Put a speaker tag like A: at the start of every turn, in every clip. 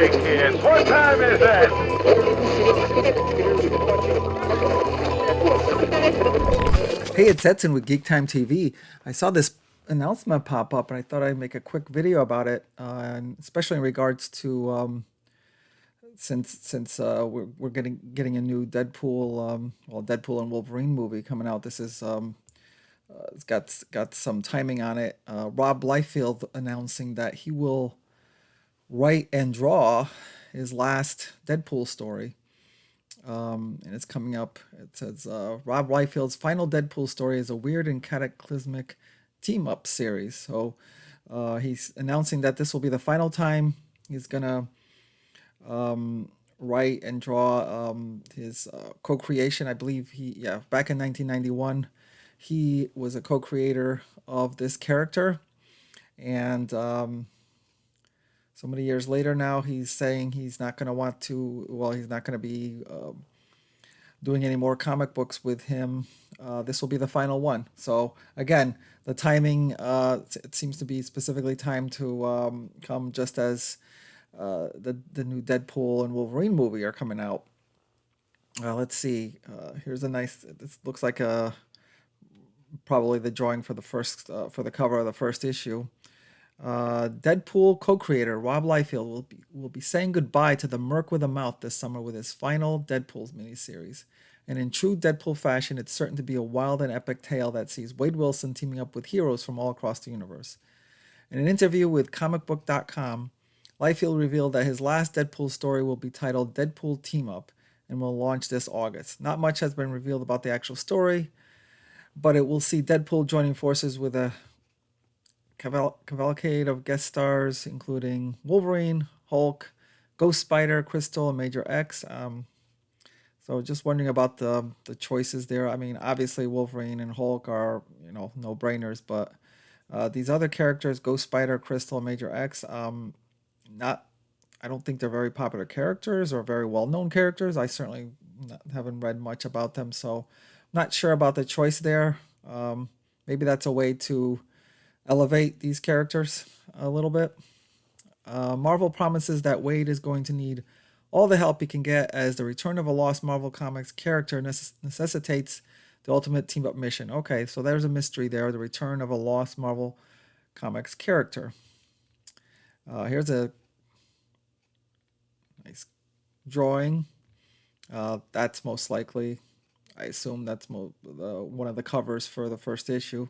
A: Hey kids, what time is it?
B: Hey, it's Edson with GeekTime TV. I saw this announcement pop up, and I thought I'd make a quick video about it, and especially in regards to since we're getting a new Deadpool, Deadpool and Wolverine movie coming out. This is it's got some timing on it. Rob Liefeld announcing that he will write and draw his last Deadpool story. And it's coming up. It says Rob Liefeld's final Deadpool story is a weird and cataclysmic team-up series. So he's announcing that this will be the final time he's gonna write and draw his co-creation. I believe back in 1991, he was a co-creator of this character, and so many years later now, he's saying he's not going to want to. Well, he's not going to be doing any more comic books with him. This will be the final one. So again, the timing it seems to be specifically timed to come just as the new Deadpool and Wolverine movie are coming out. Let's see. Here's a nice. This looks like probably the drawing for the for the cover of the first issue. Deadpool co-creator Rob Liefeld will be saying goodbye to the Merc with a mouth this summer with his final Deadpool miniseries. And in true Deadpool fashion, it's certain to be a wild and epic tale that sees Wade Wilson teaming up with heroes from all across the universe. In an interview with comicbook.com, Liefeld revealed that his last Deadpool story will be titled Deadpool Team-Up and will launch this August. Not much has been revealed about the actual story, but it will see Deadpool joining forces with a cavalcade of guest stars, including Wolverine, Hulk, Ghost Spider, Crystal, and Major X. So just wondering about the choices there. I mean, obviously Wolverine and Hulk are no brainers, but these other characters, Ghost Spider, Crystal, and Major X, I don't think they're very popular characters or very well known characters. I certainly haven't read much about them, so I'm not sure about the choice there. Maybe that's a way to elevate these characters a little bit. Marvel promises that Wade is going to need all the help he can get as the return of a lost Marvel Comics character necessitates the ultimate team-up mission. Okay, so there's a mystery there, the return of a lost Marvel Comics character. Here's a nice drawing. That's most likely, I assume that's one of the covers for the first issue.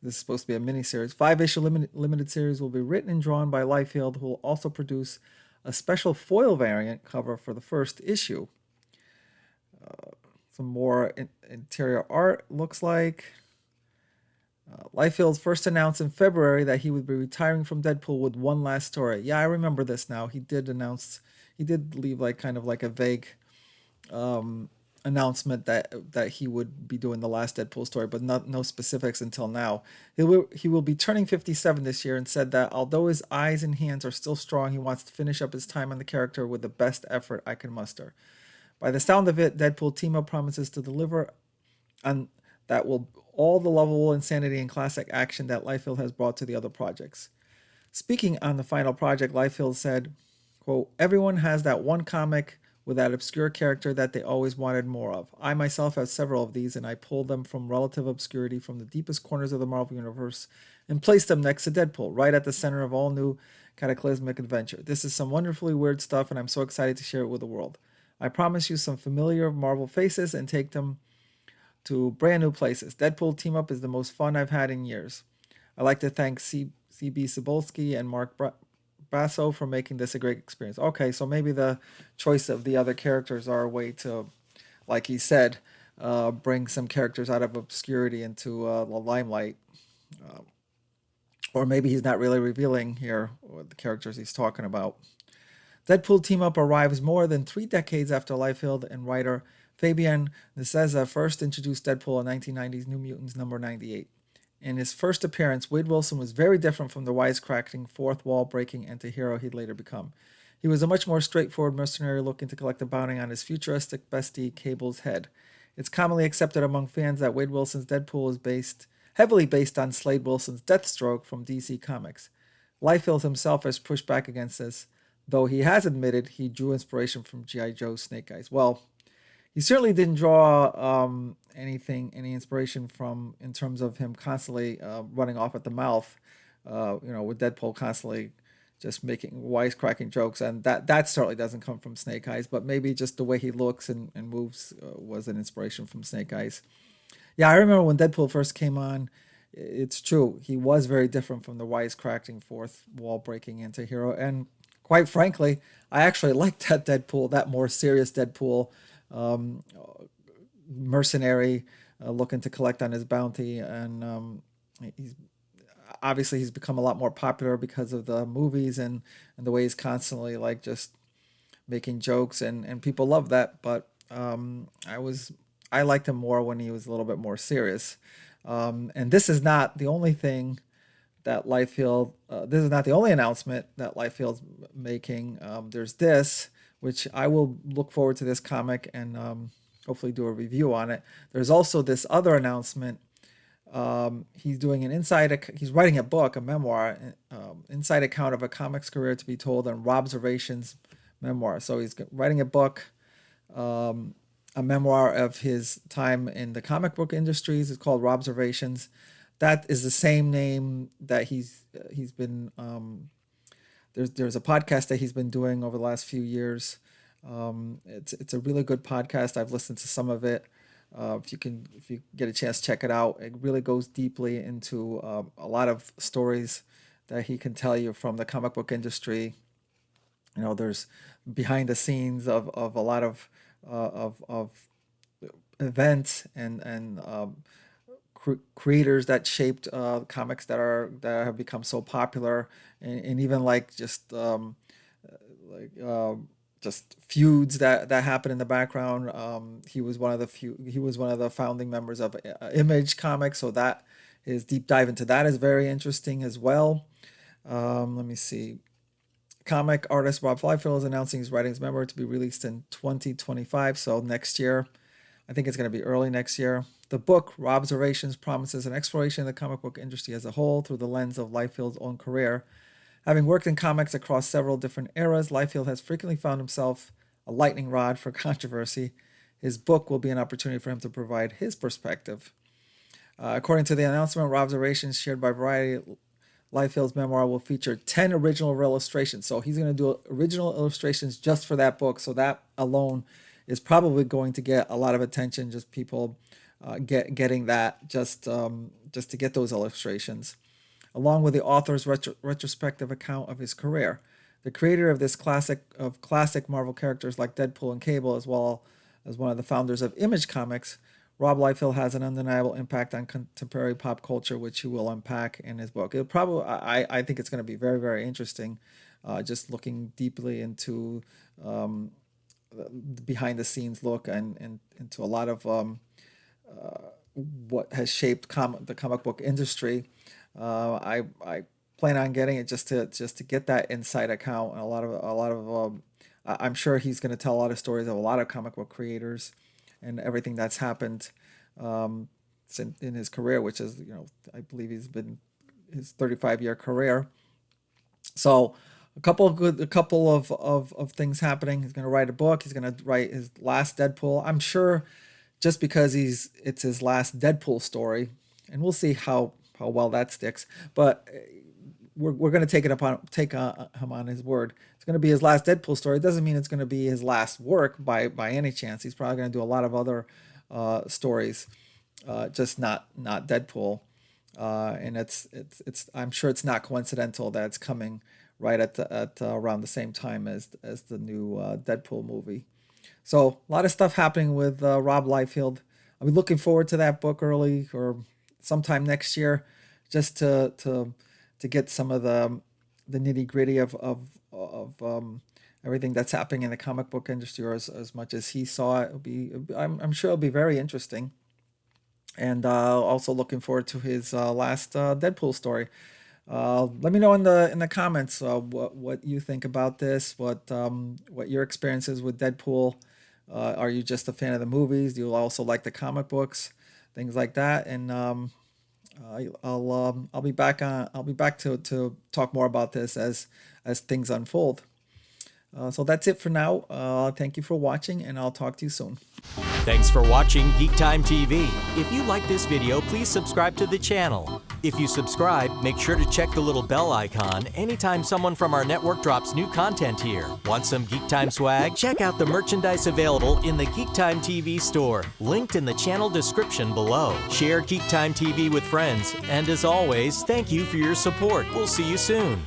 B: This is supposed to be a mini-series. 5-issue limited series will be written and drawn by Liefeld, who will also produce a special foil variant cover for the first issue. Some more interior art looks like. Liefeld first announced in February that he would be retiring from Deadpool with one last story. Yeah, I remember this now. He did leave kind of like a vague announcement that he would be doing the last Deadpool story, but no specifics until now. He will be turning 57 this year and said that although his eyes and hands are still strong, he wants to finish up his time on the character with the best effort I can muster. By the sound of it, Deadpool Team-Up promises to deliver on that will all the lovable insanity and classic action that Liefeld has brought to the other projects. Speaking on the final project, Liefeld said, quote, "Everyone has that one comic with that obscure character that they always wanted more of. I myself have several of these, and I pulled them from relative obscurity from the deepest corners of the Marvel Universe and placed them next to Deadpool, right at the center of all new cataclysmic adventure. This is some wonderfully weird stuff, and I'm so excited to share it with the world. I promise you some familiar Marvel faces and take them to brand new places. Deadpool Team-Up is the most fun I've had in years. I'd like to thank C.B. Cebulski and Mark Basso for making this a great experience." Okay, so maybe the choice of the other characters are a way to, like he said, bring some characters out of obscurity into the limelight. Or maybe he's not really revealing here what the characters he's talking about. Deadpool Team-Up arrives more than 3 decades after Liefeld and writer Fabian Nicieza first introduced Deadpool in 1990's New Mutants number 98. In his first appearance, Wade Wilson was very different from the wisecracking, fourth wall breaking anti-hero he'd later become. He was a much more straightforward mercenary looking to collect a bounty on his futuristic bestie Cable's head. It's commonly accepted among fans that Wade Wilson's Deadpool is heavily based on Slade Wilson's Deathstroke from DC Comics. Liefeld himself has pushed back against this. though he has admitted he drew inspiration from G.I. Joe's Snake Eyes. Well, he certainly didn't draw any inspiration from in terms of him constantly running off at the mouth, with Deadpool constantly just making wisecracking jokes, and that certainly doesn't come from Snake Eyes, but maybe just the way he looks and moves was an inspiration from Snake Eyes. Yeah, I remember when Deadpool first came on. It's true, he was very different from the wisecracking fourth wall breaking anti-hero, and quite frankly, I actually liked that Deadpool, that more serious Deadpool, um, mercenary, looking to collect on his bounty, and he's he's become a lot more popular because of the movies and the way he's constantly like just making jokes, and people love that. But I liked him more when he was a little bit more serious. And this is not the only thing that Liefeld. This is not the only announcement that Liefeld's making. There's this, which I will look forward to this comic and hopefully do a review on it. There's also this other announcement. He's doing an he's writing a book, a memoir, inside account of a comics career to be told on Robservations memoir. So he's writing a book, a memoir of his time in the comic book industries. It's called Robservations. That is the same name that he's been. There's a podcast that he's been doing over the last few years. It's a really good podcast. I've listened to some of it. If you get a chance, check it out. It really goes deeply into a lot of stories that he can tell you from the comic book industry. There's behind the scenes of a lot of events and creators that shaped comics that have become so popular, and even like like just feuds that happen in the background. He was one of the founding members of Image Comics, so that his deep dive into that is very interesting as well. Let me see. Comic artist Rob Liefeld is announcing his writing his memoir to be released in 2025, so next year. I think it's going to be early next year. The book, Robservations, promises an exploration of the comic book industry as a whole through the lens of Liefeld's own career. Having worked in comics across several different eras, Liefeld has frequently found himself a lightning rod for controversy. His book will be an opportunity for him to provide his perspective. According to the announcement, Robservations, shared by Variety, Liefeld's memoir will feature 10 original illustrations. So he's going to do original illustrations just for that book. So that alone is probably going to get a lot of attention. Just people getting that just to get those illustrations, along with the author's retrospective account of his career. The creator of this classic Marvel characters like Deadpool and Cable, as well as one of the founders of Image Comics, Rob Liefeld has an undeniable impact on contemporary pop culture, which he will unpack in his book. I think it's going to be very, very interesting, just looking deeply into the behind the scenes look and into a lot of what has shaped the comic book industry. I plan on getting it just to get that inside account, and a lot of I'm sure he's going to tell a lot of stories of a lot of comic book creators and everything that's happened in his career, which is, I believe he's been his 35-year career. So a couple of things happening. He's going to write a book. He's going to write his last Deadpool. I'm sure just because it's his last Deadpool story, and we'll see how well that sticks. But we're going to take him on his word. It's going to be his last Deadpool story. It doesn't mean it's going to be his last work by any chance. He's probably going to do a lot of other stories, just not Deadpool. And it's I'm sure it's not coincidental that it's coming right at around the same time as the new Deadpool movie. So a lot of stuff happening with Rob Liefeld. I'll be looking forward to that book early or sometime next year, just to get some of the nitty gritty of everything that's happening in the comic book industry, or as much as he saw it. I'm sure it'll be very interesting. And also looking forward to his last Deadpool story. Let me know in the comments what you think about this. What your experience is with Deadpool. Are you just a fan of the movies? Do you also like the comic books, things like that? And I'll be back to talk more about this as things unfold. So that's it for now. Thank you for watching, and I'll talk to you soon.
C: Thanks for watching GeekTime TV. If you like this video, please subscribe to the channel. If you subscribe, make sure to check the little bell icon anytime someone from our network drops new content here. Want some GeekTime swag? Check out the merchandise available in the GeekTime TV store, linked in the channel description below. Share GeekTime TV with friends, and as always, thank you for your support. We'll see you soon.